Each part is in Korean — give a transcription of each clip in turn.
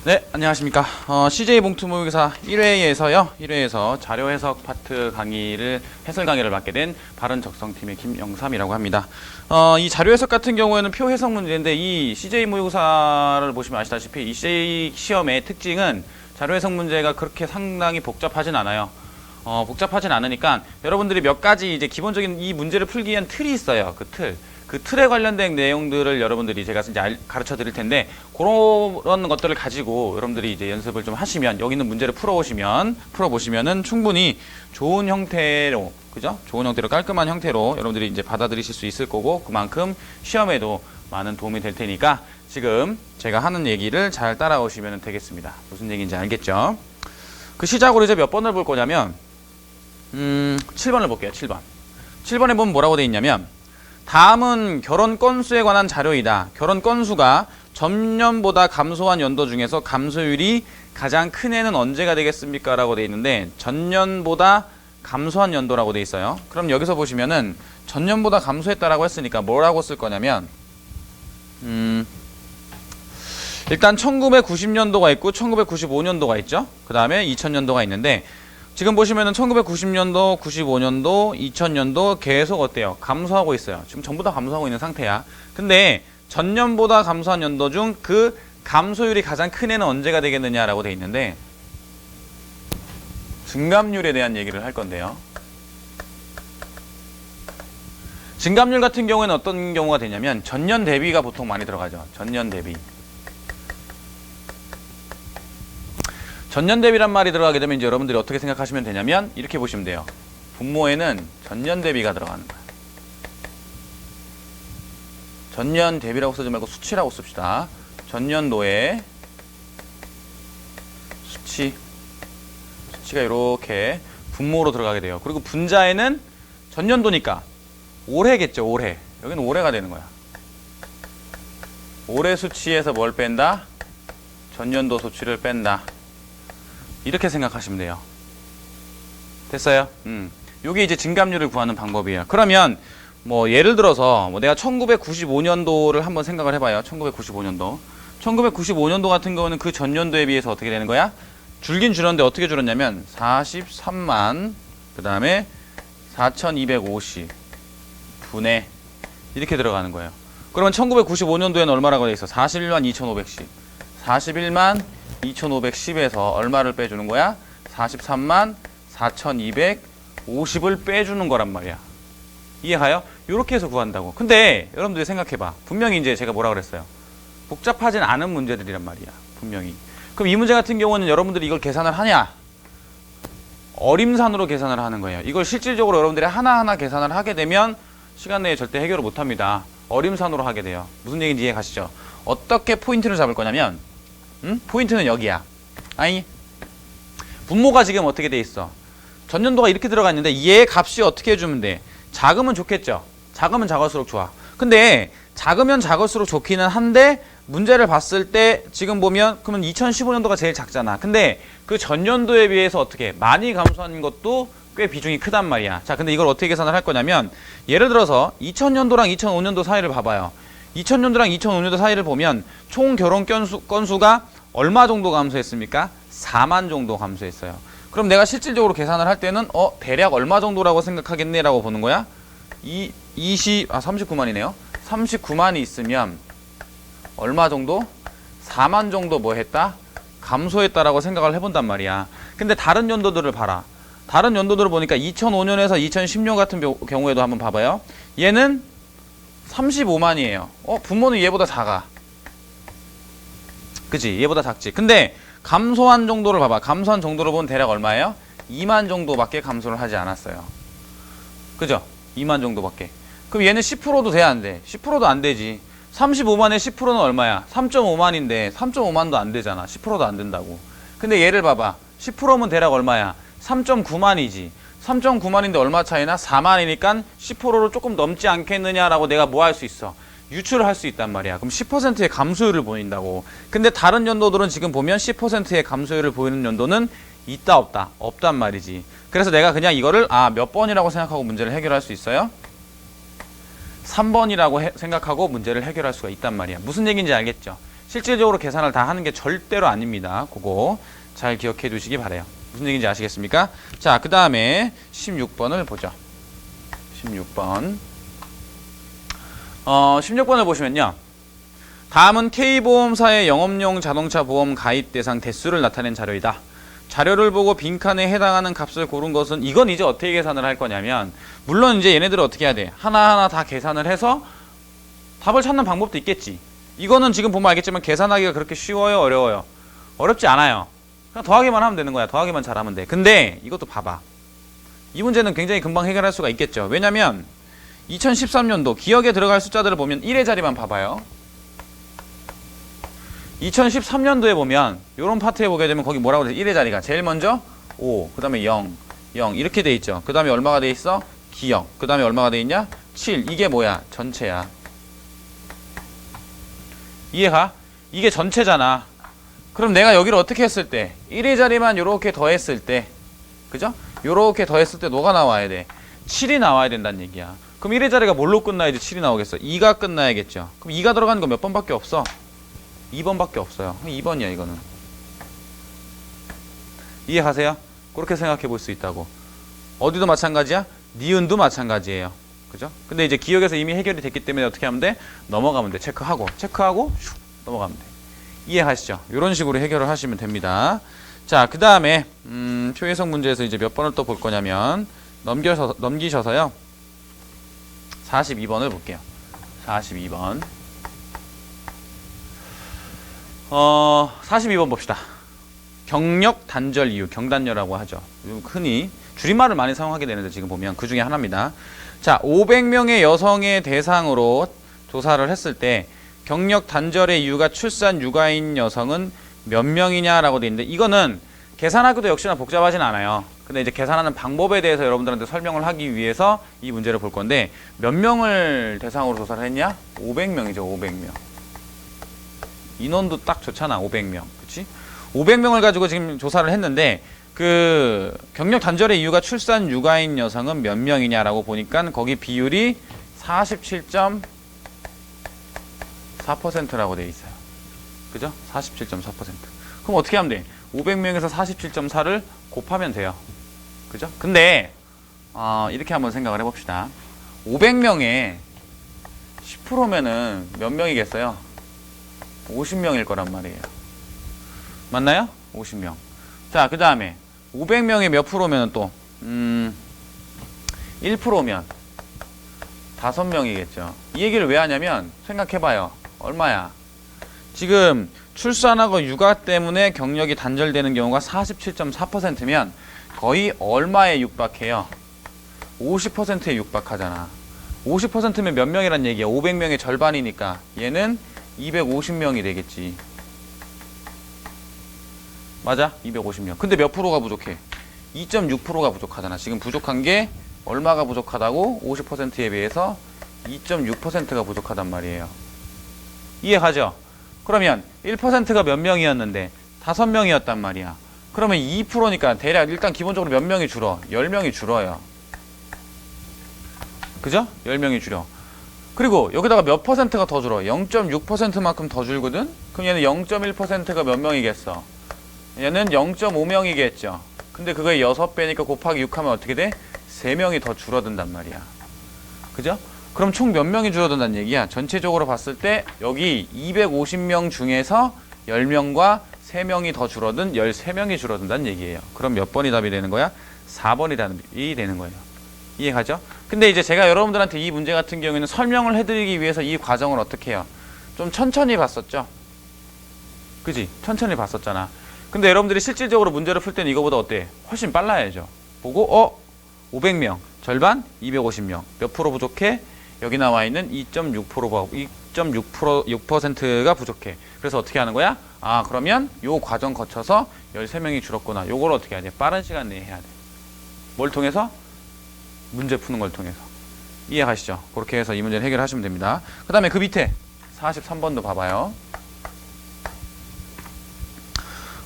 네, 안녕하십니까. CJ 봉투모의고사 1회에서요. 1회에서 자료 해석 파트 해설 강의를 맡게 된 바른적성팀의 김영삼이라고 합니다. 이 자료 해석 같은 경우에는 표 해석 문제인데 이 CJ 모의고사를 보시면 아시다시피 이 CJ 시험의 특징은 자료 해석 문제가 그렇게 상당히 복잡하진 않아요. 복잡하진 않으니까 여러분들이 몇 가지 이제 기본적인 이 문제를 풀기 위한 틀이 있어요. 그 틀에 관련된 내용들을 여러분들이 제가 이제 가르쳐 드릴 텐데 그런 것들을 가지고 여러분들이 이제 연습을 좀 하시면 여기 있는 문제를 풀어보시면은 충분히 좋은 형태로, 그죠? 좋은 형태로 깔끔한 형태로 여러분들이 이제 받아들이실 수 있을 거고 그만큼 시험에도 많은 도움이 될 테니까 지금 제가 하는 얘기를 잘 따라오시면 되겠습니다. 무슨 얘기인지 알겠죠? 그 시작으로 이제 몇 번을 볼 거냐면 7번을 볼게요. 7번에 보면 뭐라고 돼 있냐면 다음은 결혼 건수에 관한 자료이다. 결혼 건수가 전년보다 감소한 연도 중에서 감소율이 가장 큰 해는 언제가 되겠습니까? 라고 돼 있는데 전년보다 감소한 연도라고 돼 있어요. 그럼 여기서 보시면은 전년보다 감소했다라고 했으니까 뭐라고 쓸 거냐면 일단 1990년도가 있고 1995년도가 있죠. 그 다음에 2000년도가 있는데 지금 보시면은 1990년도, 95년도, 2000년도 계속 어때요? 감소하고 있어요. 지금 전부 다 감소하고 있는 상태야. 근데 전년보다 감소한 연도 중 그 감소율이 가장 큰 해는 언제가 되겠느냐라고 돼 있는데 증감률에 대한 얘기를 할 건데요. 증감률 같은 경우에는 어떤 경우가 되냐면 전년 대비가 보통 많이 들어가죠. 전년 대비. 전년 대비란 말이 들어가게 되면 이제 여러분들이 어떻게 생각하시면 되냐면 이렇게 보시면 돼요. 분모에는 전년 대비가 들어가는 거예요. 전년 대비라고 쓰지 말고 수치라고 씁시다. 전년도의 수치가 이렇게 분모로 들어가게 돼요. 그리고 분자에는 전년도니까 올해겠죠. 올해. 여기는 올해가 되는 거야. 올해 수치에서 뭘 뺀다? 전년도 수치를 뺀다. 이렇게 생각하시면 돼요. 됐어요? 요게 이제 증감률을 구하는 방법이에요. 그러면 뭐 예를 들어서 뭐 내가 1995년도를 한번 생각을 해봐요. 1995년도. 1995년도 같은 경우는 그 전년도에 비해서 어떻게 되는 거야? 줄긴 줄었는데 어떻게 줄었냐면 43만 그 다음에 4250 분의 이렇게 들어가는 거예요. 그러면 1995년도에는 얼마라고 돼 있어? 41만 2510 41만 2510에서 얼마를 빼주는 거야? 43만 4250을 빼주는 거란 말이야. 이해가요? 이렇게 해서 구한다고. 근데 여러분들이 생각해봐. 분명히 이제 제가 뭐라 그랬어요? 복잡하진 않은 문제들이란 말이야. 분명히. 그럼 이 문제 같은 경우는 여러분들이 이걸 계산을 하냐? 어림산으로 계산을 하는 거예요. 이걸 실질적으로 여러분들이 하나하나 계산을 하게 되면 시간 내에 절대 해결을 못합니다. 어림산으로 하게 돼요. 무슨 얘기인지 이해 가시죠? 어떻게 포인트를 잡을 거냐면 포인트는 여기야. 아니 분모가 지금 어떻게 돼 있어? 전년도가 이렇게 들어가 있는데 얘 값이 어떻게 해주면 돼? 작으면 좋겠죠. 작으면 작을수록 좋아. 근데 작으면 작을수록 좋기는 한데 문제를 봤을 때 지금 보면 그러면 2015년도가 제일 작잖아. 근데 그 전년도에 비해서 어떻게 많이 감소한 것도 꽤 비중이 크단 말이야. 자, 근데 이걸 어떻게 계산을 할 거냐면 예를 들어서 2000년도랑 2005년도 사이를 봐봐요. 2000년도랑 2005년도 사이를 보면 총 결혼 건수가 얼마 정도 감소했습니까? 4만 정도 감소했어요. 그럼 내가 실질적으로 계산을 할 때는 대략 얼마 정도라고 생각하겠네 라고 보는 거야. 39만이네요. 39만이 있으면 얼마 정도? 4만 정도 뭐 했다? 감소했다라고 생각을 해본단 말이야. 근데 다른 연도들을 봐라. 다른 연도들을 보니까 2005년에서 2010년 같은 경우에도 한번 봐봐요. 얘는 35만이에요. 분모는 얘보다 작아. 그치? 얘보다 작지. 근데 감소한 정도를 봐봐. 감소한 정도를 보면 대략 얼마예요? 2만 정도밖에 감소를 하지 않았어요. 그죠? 2만 정도밖에. 그럼 얘는 10%도 돼야 안 돼? 10%도 안 되지. 35만에 10%는 얼마야? 3.5만인데 3.5만도 안 되잖아. 10%도 안 된다고. 근데 얘를 봐봐. 10%면 대략 얼마야? 3.9만이지. 3.9만인데 얼마 차이나? 4만이니까 10%를 조금 넘지 않겠느냐라고 내가 뭐 할 수 있어? 유출을 할 수 있단 말이야. 그럼 10%의 감소율을 보인다고. 근데 다른 연도들은 지금 보면 10%의 감소율을 보이는 연도는 있다 없다? 없단 말이지. 그래서 내가 그냥 이거를 몇 번이라고 생각하고 문제를 해결할 수 있어요? 3번이라고 생각하고 문제를 해결할 수가 있단 말이야. 무슨 얘기인지 알겠죠? 실질적으로 계산을 다 하는 게 절대로 아닙니다. 그거 잘 기억해 두시기 바래요. 무슨 얘기인지 아시겠습니까? 자, 그 다음에 16번을 보죠. 16번. 16번을 보시면요. 다음은 K보험사의 영업용 자동차 보험 가입 대상 대수를 나타낸 자료이다. 자료를 보고 빈칸에 해당하는 값을 고른 것은, 이건 이제 어떻게 계산을 할 거냐면, 물론 이제 얘네들을 어떻게 해야 돼? 하나하나 다 계산을 해서 답을 찾는 방법도 있겠지. 이거는 지금 보면 알겠지만 계산하기가 그렇게 쉬워요? 어려워요? 어렵지 않아요. 그냥 더하기만 하면 되는 거야. 더하기만 잘하면 돼. 근데 이것도 봐봐. 이 문제는 굉장히 금방 해결할 수가 있겠죠. 왜냐면 2013년도 기억에 들어갈 숫자들을 보면 1의 자리만 봐봐요. 2013년도에 보면 이런 파트에 보게 되면 거기 뭐라고 돼? 1의 자리가 제일 먼저 5, 그 다음에 0, 0 이렇게 돼 있죠. 그 다음에 얼마가 돼 있어? 기억. 그 다음에 얼마가 돼 있냐? 7. 이게 뭐야? 전체야. 이해가? 이게 전체잖아. 그럼 내가 여기를 어떻게 했을 때 1의 자리만 요렇게 더했을 때, 그죠? 요렇게 더했을 때 뭐가 나와야 돼? 7이 나와야 된다는 얘기야. 그럼 1의 자리가 뭘로 끝나야지 7이 나오겠어? 2가 끝나야겠죠. 그럼 2가 들어가는 거 몇 번밖에 없어? 2번밖에 없어요. 2번이야 이거는. 이해하세요? 그렇게 생각해 볼 수 있다고. 어디도 마찬가지야? 니은도 마찬가지예요. 그죠? 근데 이제 기억에서 이미 해결이 됐기 때문에 어떻게 하면 돼? 넘어가면 돼. 체크하고 슉 넘어가면 돼. 이해하시죠? 이런 식으로 해결을 하시면 됩니다. 자, 그 다음에 표해석 문제에서 이제 몇 번을 또 볼 거냐면 넘기셔서요. 42번을 볼게요. 42번. 42번 봅시다. 경력 단절 이유, 경단녀라고 하죠. 흔히 줄임말을 많이 사용하게 되는데 지금 보면 그 중에 하나입니다. 자, 500명의 여성의 대상으로 조사를 했을 때 경력 단절의 이유가 출산 육아인 여성은 몇 명이냐라고 되어 있는데, 이거는 계산하기도 역시나 복잡하진 않아요. 근데 이제 계산하는 방법에 대해서 여러분들한테 설명을 하기 위해서 이 문제를 볼 건데, 몇 명을 대상으로 조사를 했냐? 500명이죠. 500명. 인원도 딱 좋잖아. 500명. 그치? 500명을 가지고 지금 조사를 했는데, 그 경력 단절의 이유가 출산 육아인 여성은 몇 명이냐라고 보니까 거기 비율이 47.4%라고 돼 있어요. 그죠? 47.4%. 그럼 어떻게 하면 돼? 500명에서 47.4를 곱하면 돼요. 그죠? 근데 이렇게 한번 생각을 해봅시다. 500명에 10%면은 몇 명이겠어요? 50명일 거란 말이에요. 맞나요? 50명. 자, 그 다음에 500명에 몇 프로면 또 1%면 5명이겠죠. 이 얘기를 왜 하냐면 생각해봐요. 얼마야? 지금 출산하고 육아 때문에 경력이 단절되는 경우가 47.4%면 거의 얼마에 육박해요? 50%에 육박하잖아. 50%면 몇 명이란 얘기야? 500명의 절반이니까 얘는 250명이 되겠지. 맞아? 250명. 근데 몇 프로가 부족해? 2.6%가 부족하잖아. 지금 부족한 게 얼마가 부족하다고? 50%에 비해서 2.6%가 부족하단 말이에요. 이해가죠? 그러면 1%가 몇 명이었는데 5명이었단 말이야. 그러면 2%니까 대략 일단 기본적으로 몇 명이 줄어? 10명이 줄어요. 그죠? 10명이 줄여. 그리고 여기다가 몇 퍼센트가 더 줄어? 0.6%만큼 더 줄거든? 그럼 얘는 0.1%가 몇 명이겠어? 얘는 0.5명이겠죠. 근데 그거의 6배니까 곱하기 6하면 어떻게 돼? 3명이 더 줄어든단 말이야. 그죠? 그럼 총 몇 명이 줄어든다는 얘기야? 전체적으로 봤을 때 여기 250명 중에서 10명과 3명이 더 줄어든 13명이 줄어든다는 얘기예요. 그럼 몇 번이 답이 되는 거야? 4번이 답이 되는 거예요. 이해가죠? 근데 이제 제가 여러분들한테 이 문제 같은 경우에는 설명을 해드리기 위해서 이 과정을 어떻게 해요? 좀 천천히 봤었죠? 그지? 천천히 봤었잖아. 근데 여러분들이 실질적으로 문제를 풀 때는 이거보다 어때? 훨씬 빨라야죠. 보고 500명 절반 250명 몇 프로 부족해? 여기 나와 있는 2.6%가 부족해. 그래서 어떻게 하는 거야? 그러면 요 과정 거쳐서 13명이 줄었구나. 요걸 어떻게 해야 돼? 빠른 시간 내에 해야 돼. 뭘 통해서? 문제 푸는 걸 통해서. 이해가시죠? 그렇게 해서 이 문제를 해결하시면 됩니다. 그 다음에 그 밑에 43번도 봐봐요.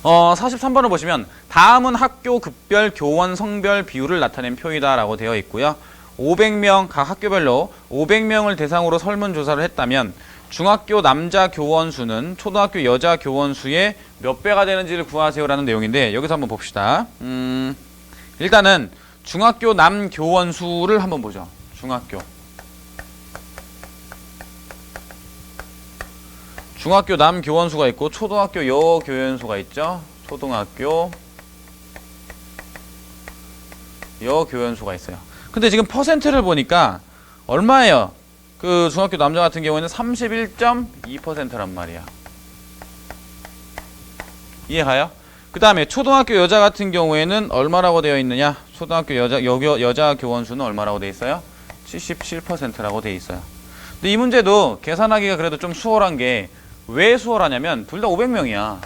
43번을 보시면 다음은 학교 급별 교원 성별 비율을 나타낸 표이다 라고 되어 있고요. 500명, 각 학교별로 500명을 대상으로 설문조사를 했다면 중학교 남자 교원 수는 초등학교 여자 교원 수의 몇 배가 되는지를 구하세요라는 내용인데, 여기서 한번 봅시다. 일단은 중학교 남 교원 수를 한번 보죠. 중학교 남 교원 수가 있고 초등학교 여 교원 수가 있죠. 초등학교 여 교원 수가 있어요. 근데 지금 퍼센트를 보니까 얼마예요? 그 중학교 남자 같은 경우에는 31.2%란 말이야. 이해가요? 그 다음에 초등학교 여자 같은 경우에는 얼마라고 되어 있느냐? 초등학교 여자 교원 수는 얼마라고 되어 있어요? 77%라고 되어 있어요. 근데 이 문제도 계산하기가 그래도 좀 수월한 게, 왜 수월하냐면 둘 다 500명이야.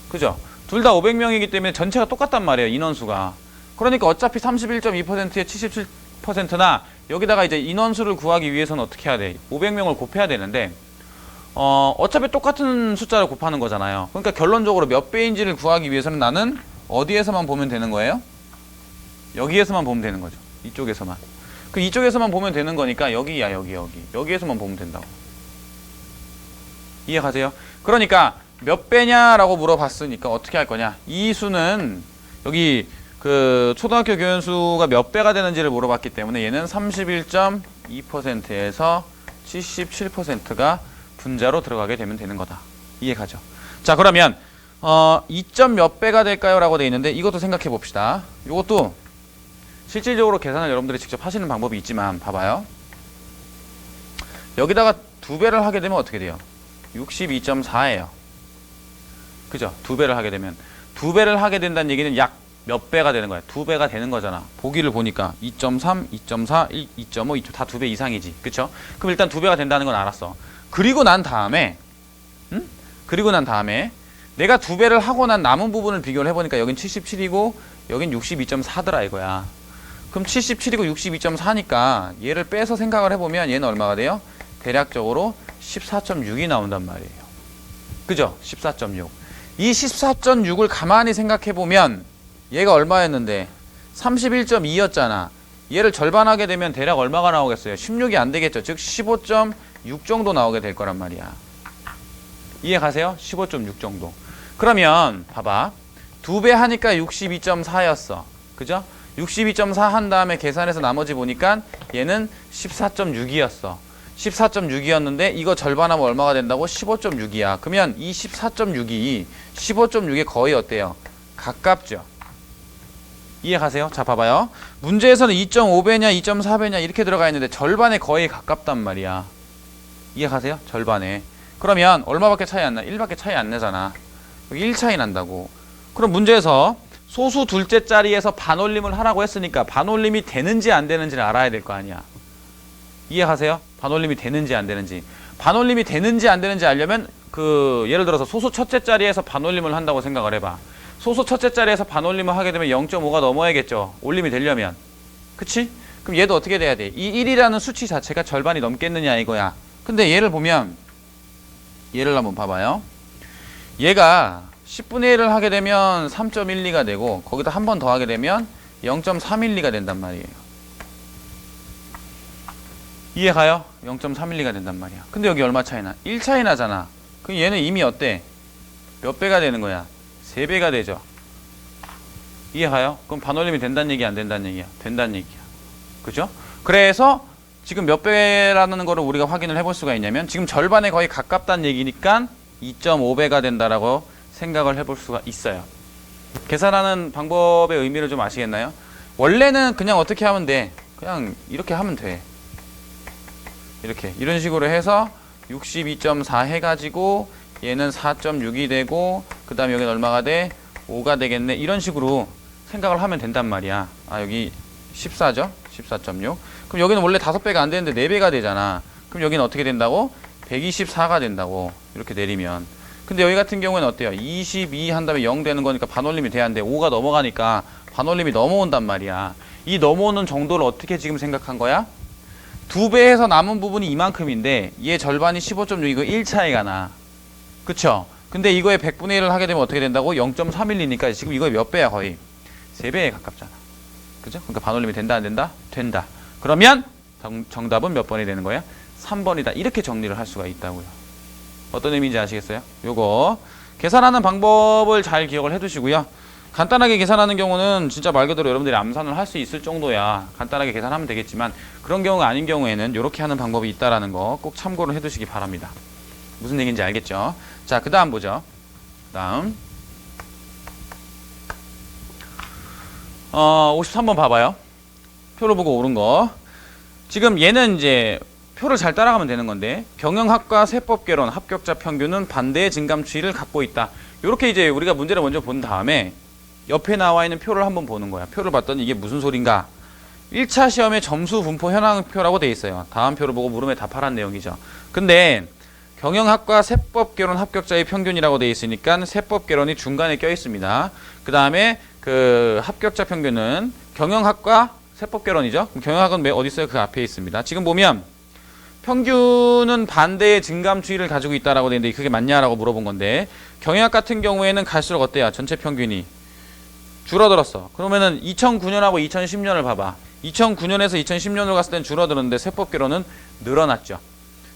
그죠? 둘 다 500명이기 때문에 전체가 똑같단 말이에요, 인원수가. 그러니까 어차피 31.2%에 77%나 여기다가 이제 인원수를 구하기 위해서는 어떻게 해야 돼? 500명을 곱해야 되는데, 어차피 똑같은 숫자를 곱하는 거잖아요. 그러니까 결론적으로 몇 배인지를 구하기 위해서는 나는 어디에서만 보면 되는 거예요? 여기에서만 보면 되는 거죠. 이쪽에서만. 그 이쪽에서만 보면 되는 거니까 여기야, 여기에서만 보면 된다고. 이해가세요? 그러니까 몇 배냐라고 물어봤으니까 어떻게 할 거냐? 이 수는 여기 그 초등학교 교원 수가 몇 배가 되는지를 물어봤기 때문에 얘는 31.2%에서 77%가 분자로 들어가게 되면 되는 거다. 이해가죠? 자, 그러면 2점 몇 배가 될까요? 라고 되어 있는데, 이것도 생각해 봅시다. 이것도 실질적으로 계산을 여러분들이 직접 하시는 방법이 있지만, 봐봐요. 여기다가 2배를 하게 되면 어떻게 돼요? 62.4예요. 그죠? 2배를 하게 되면. 2배를 하게 된다는 얘기는 약 몇 배가 되는 거야? 2배가 되는 거잖아. 보기를 보니까 2.3, 2.4, 2.5, 2.5 다 2배 이상이지. 그쵸? 그럼 일단 2배가 된다는 건 알았어. 그리고 난 다음에 내가 2배를 하고 난 남은 부분을 비교를 해보니까 여긴 77이고 여긴 62.4더라 이거야. 그럼 77이고 62.4니까 얘를 빼서 생각을 해보면 얘는 얼마가 돼요? 대략적으로 14.6이 나온단 말이에요. 그죠? 14.6. 이 14.6을 가만히 생각해보면 얘가 얼마였는데 31.2였잖아. 얘를 절반하게 되면 대략 얼마가 나오겠어요? 16이 안 되겠죠. 즉 15.6 정도 나오게 될 거란 말이야. 이해 가세요? 15.6 정도. 그러면 봐봐. 2배 하니까 62.4였어. 그죠? 62.4 한 다음에 계산해서 나머지 보니까 얘는 14.6이었어. 14.6이었는데 이거 절반하면 얼마가 된다고? 15.6이야. 그러면 이 14.6이 15.6에 거의 어때요? 가깝죠. 이해 가세요? 자, 봐봐요. 문제에서는 2.5배냐 2.4배냐 이렇게 들어가 있는데 절반에 거의 가깝단 말이야. 이해 가세요? 절반에. 그러면 얼마밖에 차이 안 나? 1밖에 차이 안 나잖아. 여기 1 차이 난다고. 그럼 문제에서 소수 둘째 자리에서 반올림을 하라고 했으니까 반올림이 되는지 안 되는지를 알아야 될 거 아니야. 이해 가세요? 반올림이 되는지 안 되는지. 반올림이 되는지 안 되는지 알려면 예를 들어서 소수 첫째 자리에서 반올림을 한다고 생각을 해봐. 소수 첫째 자리에서 반올림을 하게 되면 0.5가 넘어야겠죠. 올림이 되려면. 그치? 그럼 얘도 어떻게 돼야 돼? 이 1이라는 수치 자체가 절반이 넘겠느냐 이거야. 근데 얘를 보면, 얘를 한번 봐봐요. 얘가 10분의 1을 하게 되면 3.12가 되고 거기다 한 번 더 하게 되면 0.312가 된단 말이에요. 이해가요? 0.312가 된단 말이야. 근데 여기 얼마 차이나? 1 차이 나잖아. 그럼 얘는 이미 어때? 몇 배가 되는 거야? 3배가 되죠. 이해가요? 그럼 반올림이 된다는 얘기 안 된다는 얘기야? 된다는 얘기야. 그죠? 그래서 지금 몇 배라는 거를 우리가 확인을 해볼 수가 있냐면 지금 절반에 거의 가깝다는 얘기니까 2.5배가 된다라고 생각을 해볼 수가 있어요. 계산하는 방법의 의미를 좀 아시겠나요? 원래는 그냥 어떻게 하면 돼? 그냥 이렇게 하면 돼. 이렇게 이런 식으로 해서 62.4 해가지고 얘는 4.6이 되고 그 다음에 여기는 얼마가 돼? 5가 되겠네. 이런 식으로 생각을 하면 된단 말이야. 아, 여기 14죠? 14.6. 그럼 여기는 원래 5배가 안 되는데 4배가 되잖아. 그럼 여기는 어떻게 된다고? 124가 된다고. 이렇게 내리면. 근데 여기 같은 경우에는 어때요? 22 한 다음에 0 되는 거니까 반올림이 돼야 하는데 5가 넘어가니까 반올림이 넘어온단 말이야. 이 넘어오는 정도를 어떻게 지금 생각한 거야? 2배에서 남은 부분이 이만큼인데 얘 절반이 15.6이고 1 차이가 나. 그쵸? 근데 이거에 100분의 1을 하게 되면 어떻게 된다고? 0.312니까 지금 이거에 몇 배야 거의? 3배에 가깝잖아. 그죠? 그러니까 반올림이 된다, 안 된다? 된다. 그러면 정답은 몇 번이 되는 거예요? 3번이다. 이렇게 정리를 할 수가 있다고요. 어떤 의미인지 아시겠어요? 요거 계산하는 방법을 잘 기억을 해두시고요. 간단하게 계산하는 경우는 진짜 말 그대로 여러분들이 암산을 할 수 있을 정도야 간단하게 계산하면 되겠지만, 그런 경우가 아닌 경우에는 이렇게 하는 방법이 있다라는 거 꼭 참고를 해두시기 바랍니다. 무슨 얘기인지 알겠죠? 자, 그 다음 보죠. 다음 53번 봐봐요. 표를 보고 옳은 거. 지금 얘는 이제 표를 잘 따라가면 되는 건데, 경영학과 세법개론 합격자 평균은 반대의 증감 추이를 갖고 있다. 이렇게 이제 우리가 문제를 먼저 본 다음에 옆에 나와 있는 표를 한번 보는 거야. 표를 봤더니 이게 무슨 소린가? 1차 시험의 점수 분포 현황표라고 돼 있어요. 다음 표를 보고 물음에 답하라는 내용이죠. 근데 경영학과 세법개론 합격자의 평균이라고 돼 있으니까 세법개론이 중간에 껴 있습니다. 그 다음에 그 합격자 평균은 경영학과 세법개론이죠. 경영학은 어디 있어요? 그 앞에 있습니다. 지금 보면 평균은 반대의 증감 추이를 가지고 있다라고 되어 있는데 그게 맞냐라고 물어본 건데, 경영학 같은 경우에는 갈수록 어때요? 전체 평균이 줄어들었어. 그러면은 2009년하고 2010년을 봐봐. 2009년에서 2010년으로 갔을 땐 줄어들었는데 세법개론은 늘어났죠.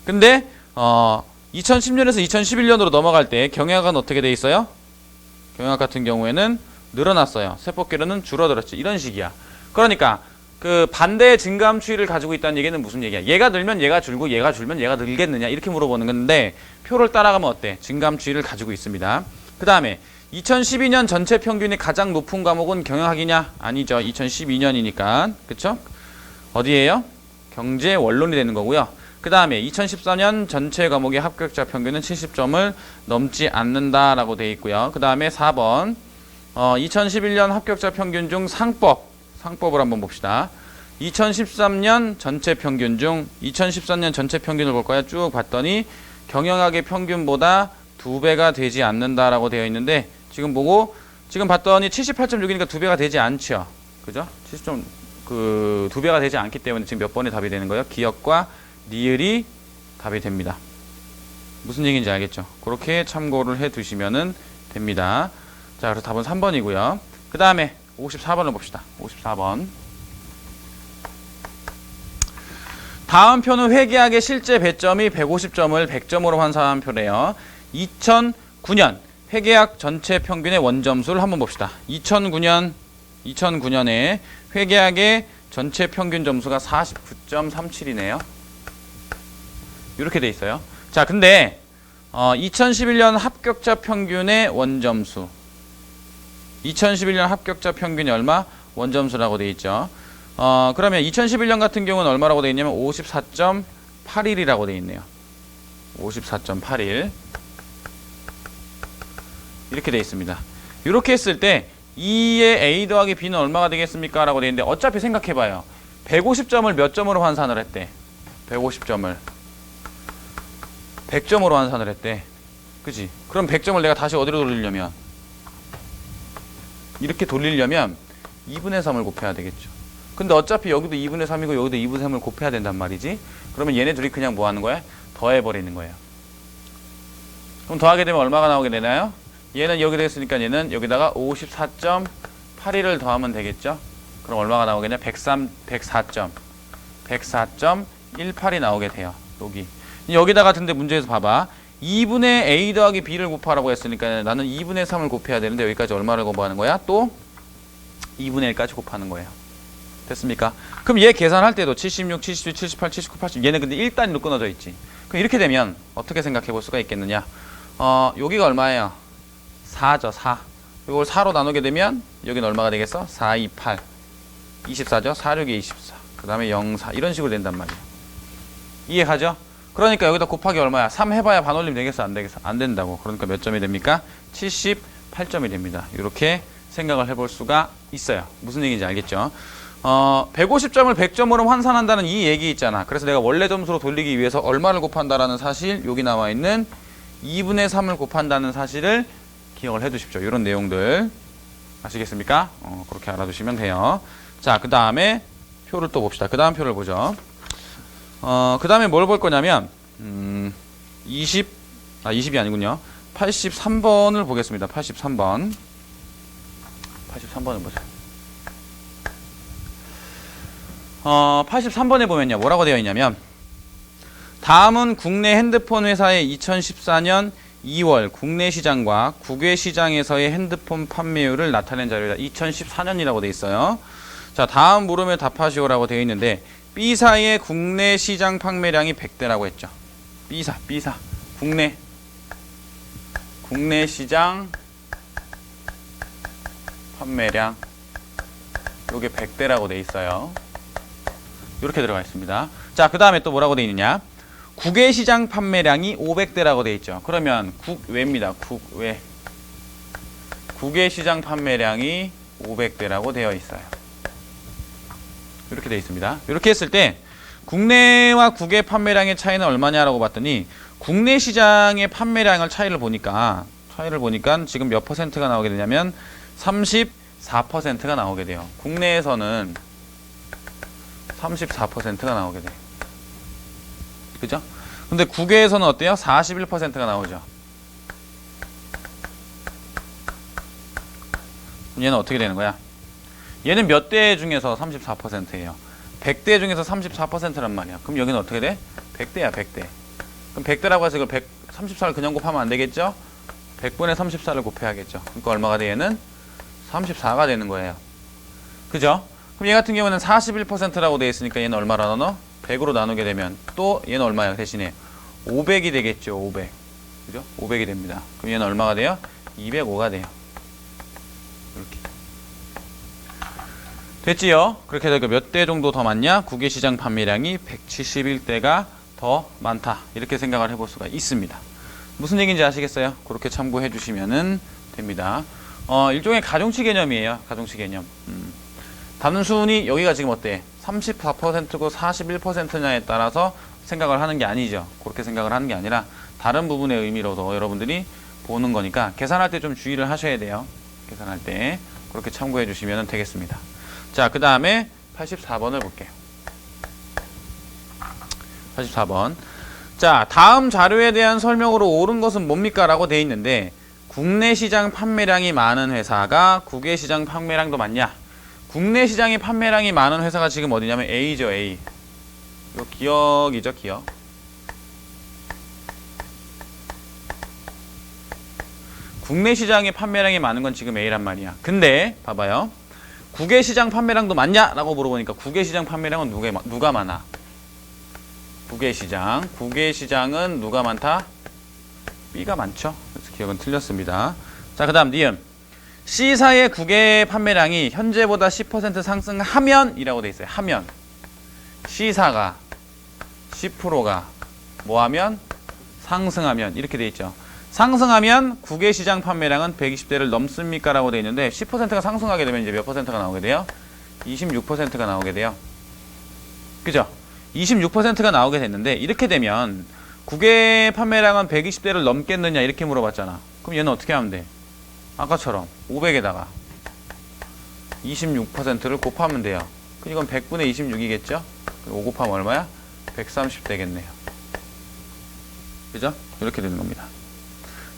근데 2010년에서 2011년으로 넘어갈 때 경영학은 어떻게 돼 있어요? 경영학 같은 경우에는 늘어났어요. 세법개론은 줄어들었죠. 이런 식이야. 그러니까 그 반대의 증감 추이를 가지고 있다는 얘기는 무슨 얘기야? 얘가 늘면 얘가 줄고 얘가 줄면 얘가 늘겠느냐, 이렇게 물어보는 건데, 표를 따라가면 어때? 증감 추이를 가지고 있습니다. 그 다음에 2012년 전체 평균이 가장 높은 과목은 경영학이냐? 아니죠. 2012년이니까. 그쵸? 어디예요? 경제 원론이 되는 거고요. 그 다음에 2014년 전체 과목의 합격자 평균은 70점을 넘지 않는다라고 되어 있고요. 그 다음에 4번 2011년 합격자 평균 중 상법을 한번 봅시다. 2013년 전체 평균 중 2013년 전체 평균을 볼 거야. 쭉 봤더니 경영학의 평균보다 2배가 되지 않는다라고 되어 있는데, 지금 봤더니 78.6이니까 2배가 되지 않죠. 그죠? 70점 2배가 되지 않기 때문에 지금 몇 번이 답이 되는 거예요? 기역과 니을이 답이 됩니다. 무슨 얘기인지 알겠죠? 그렇게 참고를 해 두시면 됩니다. 자, 그래서 답은 3번이고요. 그 다음에 54번을 봅시다. 54번. 다음 표는 회계학의 실제 배점이 150점을 100점으로 환산한 표래요. 2009년 회계학 전체 평균의 원점수를 한번 봅시다. 2009년에 회계학의 전체 평균 점수가 49.37이네요. 이렇게 돼 있어요. 자, 근데 2011년 합격자 평균의 원점수, 2011년 합격자 평균이 얼마? 원점수라고 돼 있죠. 그러면 2011년 같은 경우는 얼마라고 돼 있냐면 54.81이라고 돼 있네요. 54.81 이렇게 돼 있습니다. 이렇게 했을 때 2의 A 더하기 B는 얼마가 되겠습니까? 라고 돼 있는데, 어차피 생각해봐요. 150점을 몇 점으로 환산을 했대? 150점을 100점으로 환산을 했대. 그치? 그럼 100점을 내가 다시 어디로 돌리려면, 이렇게 돌리려면 2분의 3을 곱해야 되겠죠. 근데 어차피 여기도 2분의 3이고 여기도 2분의 3을 곱해야 된단 말이지. 그러면 얘네 둘이 그냥 뭐 하는 거야? 더해버리는 거예요. 그럼 더하게 되면 얼마가 나오게 되나요? 얘는 여기 됐으니까 얘는 여기다가 54.81을 더하면 되겠죠. 그럼 얼마가 나오겠냐? 104.18이 나오게 돼요. 여기다가 근데 문제에서 봐봐. 2분의 A 더하기 B를 곱하라고 했으니까 나는 2분의 3을 곱해야 되는데, 여기까지 얼마를 곱하는 거야? 또 2분의 1까지 곱하는 거예요. 됐습니까? 그럼 얘 계산할 때도 76, 77, 78, 79, 80 얘는 근데 1단위로 끊어져 있지. 그럼 이렇게 되면 어떻게 생각해 볼 수가 있겠느냐? 여기가 얼마예요? 4죠. 4. 이걸 4로 나누게 되면 여기는 얼마가 되겠어? 4, 2, 8 24죠. 4, 6에 24 그 다음에 0, 4 이런 식으로 된단 말이에요. 이해가죠? 그러니까 여기다 곱하기 얼마야? 3 해봐야 반올림 되겠어? 안 되겠어? 안 된다고. 그러니까 몇 점이 됩니까? 78점이 됩니다. 이렇게 생각을 해볼 수가 있어요. 무슨 얘기인지 알겠죠? 150점을 100점으로 환산한다는 이 얘기 있잖아. 그래서 내가 원래 점수로 돌리기 위해서 얼마를 곱한다라는 사실, 여기 나와 있는 2분의 3을 곱한다는 사실을 기억을 해 두십시오. 이런 내용들 아시겠습니까? 그렇게 알아두시면 돼요. 자, 그 다음에 표를 또 봅시다. 그 다음 표를 보죠. 그 다음에 뭘 볼 거냐면 20이 아니군요. 83번을 보겠습니다. 83번을 보자. 83번에 보면요. 뭐라고 되어 있냐면 다음은 국내 핸드폰 회사의 2014년 2월 국내 시장과 국외 시장에서의 핸드폰 판매율을 나타낸 자료다. 2014년이라고 되어 있어요. 자, 다음 물음에 답하시오라고 되어 있는데 B사의 국내 시장 판매량이 100대라고 했죠. B사 국내 시장 판매량 요게 100대라고 돼 있어요. 이렇게 들어가 있습니다. 자, 그 다음에 또 뭐라고 돼 있느냐? 국외 시장 판매량이 500대라고 돼 있죠. 그러면 국외입니다. 국외 시장 판매량이 500대라고 되어 있어요. 이렇게 되어 있습니다. 이렇게 했을 때 국내와 국외 판매량의 차이는 얼마냐라고 봤더니 국내 시장의 판매량을 차이를 보니까 지금 몇 퍼센트가 나오게 되냐면 34%가 나오게 돼요. 국내에서는 34%가 나오게 돼요. 그죠? 근데 국외에서는 어때요? 41%가 나오죠. 얘는 어떻게 되는 거야? 얘는 몇 대 중에서 34%예요. 100대 중에서 34%란 말이야. 그럼 여기는 어떻게 돼? 100대야, 100대. 그럼 100대라고 해서 이걸 34를 그냥 곱하면 안 되겠죠? 100분의 34를 곱해야겠죠. 그러니까 얼마가 돼? 얘는 34가 되는 거예요. 그죠? 그럼 얘 같은 경우는 41%라고 되어 있으니까 얘는 얼마나 나눠? 100으로 나누게 되면 또 얘는 얼마야? 대신에 500이 되겠죠. 500. 그죠? 500이 됩니다. 그럼 얘는 얼마가 돼요? 205가 돼요. 이렇게. 됐지요? 그렇게 해서 몇 대 정도 더 많냐? 국외 시장 판매량이 171대가 더 많다. 이렇게 생각을 해볼 수가 있습니다. 무슨 얘기인지 아시겠어요? 그렇게 참고해 주시면 됩니다. 일종의 가중치 개념이에요. 가중치 개념. 단순히 여기가 지금 어때? 34%고 41%냐에 따라서 생각을 하는 게 아니죠. 그렇게 생각을 하는 게 아니라 다른 부분의 의미로도 여러분들이 보는 거니까 계산할 때 좀 주의를 하셔야 돼요. 계산할 때 그렇게 참고해 주시면 되겠습니다. 자, 그 다음에 84번을 볼게요. 84번. 자, 다음 자료에 대한 설명으로 옳은 것은 뭡니까? 라고 되어 있는데 국내 시장 판매량이 많은 회사가 국외 시장 판매량도 많냐? 국내 시장의 판매량이 많은 회사가 지금 어디냐면 A죠, A. 이거 기억이죠, 기억. 국내 시장의 판매량이 많은 건 지금 A란 말이야. 근데 봐봐요. 국외 시장 판매량도 많냐라고 물어보니까 국외 시장 판매량은 누가 많아? 국외 시장은 누가 많다? B가 많죠. 그래서 기억은 틀렸습니다. 자, 그 다음 니은. C사의 국외 판매량이 현재보다 10% 상승하면 이라고 돼 있어요. 하면. C사가 10%가 뭐하면? 상승하면 이렇게 돼 있죠. 상승하면 국외 시장 판매량은 120대를 넘습니까? 라고 돼 있는데 10%가 상승하게 되면 이제 몇 퍼센트가 나오게 돼요? 26%가 나오게 돼요. 그죠? 26%가 나오게 됐는데 이렇게 되면 국외 판매량은 120대를 넘겠느냐 이렇게 물어봤잖아. 그럼 얘는 어떻게 하면 돼? 아까처럼 500에다가 26%를 곱하면 돼요. 그럼 이건 100분의 26이겠죠? 5 곱하면 얼마야? 130 되겠네요. 그죠? 이렇게 되는 겁니다.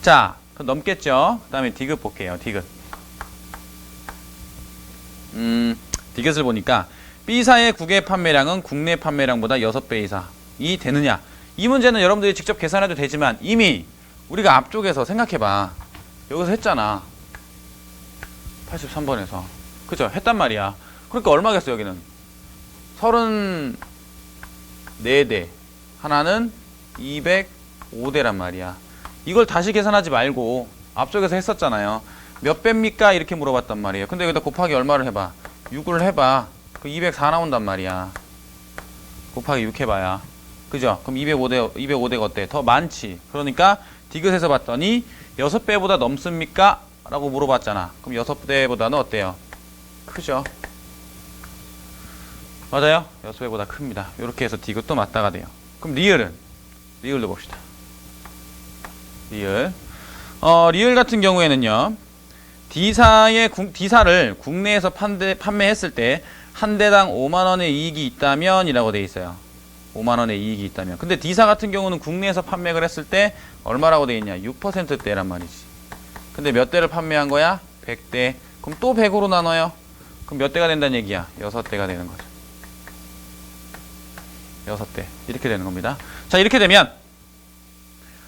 자, 그럼 넘겠죠? 그 다음에 디귿 볼게요. 디귿. 디귿을 보니까 B사의 국외 판매량은 국내 판매량보다 6배 이상이 되느냐? 이 문제는 여러분들이 직접 계산해도 되지만 이미 우리가 앞쪽에서 생각해봐. 여기서 했잖아. 83번에서. 그죠? 했단 말이야. 그러니까 얼마겠어 여기는? 34대. 하나는 205대란 말이야. 이걸 다시 계산하지 말고 앞쪽에서 했었잖아요. 몇 배입니까? 이렇게 물어봤단 말이에요. 근데 여기다 곱하기 얼마를 해봐? 6을 해봐. 그 204 나온단 말이야. 곱하기 6 해봐야. 그죠? 그럼 205대가 어때? 더 많지. 그러니까 디귿에서 봤더니 6배보다 넘습니까? 라고 물어봤잖아. 그럼 6배보다는 어때요? 크죠? 맞아요? 6배보다 큽니다. 이렇게 해서 디귿도 맞다가 돼요. 그럼 리을은? 리을도 봅시다. 리을. 리을 같은 경우에는요. D사를 국내에서 판매했을 때 한 대당 5만원의 이익이 있다면 이라고 돼 있어요. 5만원의 이익이 있다면. 근데 D사 같은 경우는 국내에서 판매를 했을 때 얼마라고 돼 있냐? 6%대란 말이지. 근데 몇 대를 판매한 거야? 100대. 그럼 또 100으로 나눠요. 그럼 몇 대가 된다는 얘기야? 6대가 되는 거죠. 6대 이렇게 되는 겁니다. 자, 이렇게 되면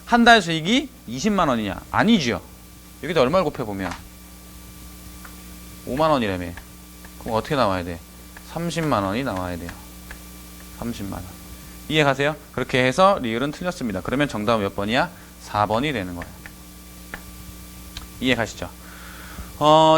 한 달 수익이 20만 원이냐? 아니죠. 여기다 얼마를 곱해보면 5만 원이라며. 그럼 어떻게 나와야 돼? 30만 원이 나와야 돼요. 30만 원. 이해 가세요? 그렇게 해서 리을은 틀렸습니다. 그러면 정답은 몇 번이야? 4번이 되는 거예요. 이해 가시죠?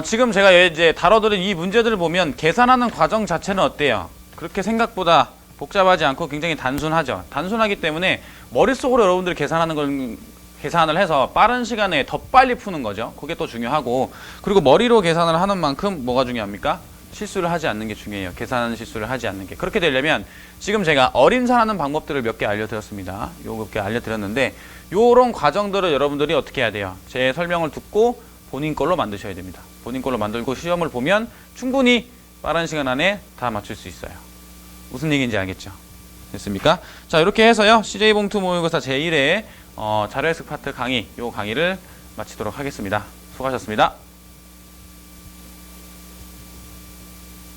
지금 제가 이제 다뤄드린 이 문제들을 보면 계산하는 과정 자체는 어때요? 그렇게 생각보다 복잡하지 않고 굉장히 단순하죠. 단순하기 때문에 머릿속으로 여러분들이 계산을 해서 빠른 시간에 더 빨리 푸는 거죠. 그게 또 중요하고, 그리고 머리로 계산을 하는 만큼 뭐가 중요합니까? 실수를 하지 않는 게 중요해요. 계산하는 실수를 하지 않는 게. 그렇게 되려면 지금 제가 어림산하는 방법들을 몇 개 알려드렸습니다. 요 몇 개 알려드렸는데, 요런 과정들을 여러분들이 어떻게 해야 돼요? 제 설명을 듣고 본인 걸로 만드셔야 됩니다. 본인 걸로 만들고 시험을 보면 충분히 빠른 시간 안에 다 맞출 수 있어요. 무슨 얘기인지 알겠죠? 됐습니까? 자, 이렇게 해서요, CJ 봉투 모의고사 제1회 자료해석 파트 강의, 요 강의를 마치도록 하겠습니다. 수고하셨습니다.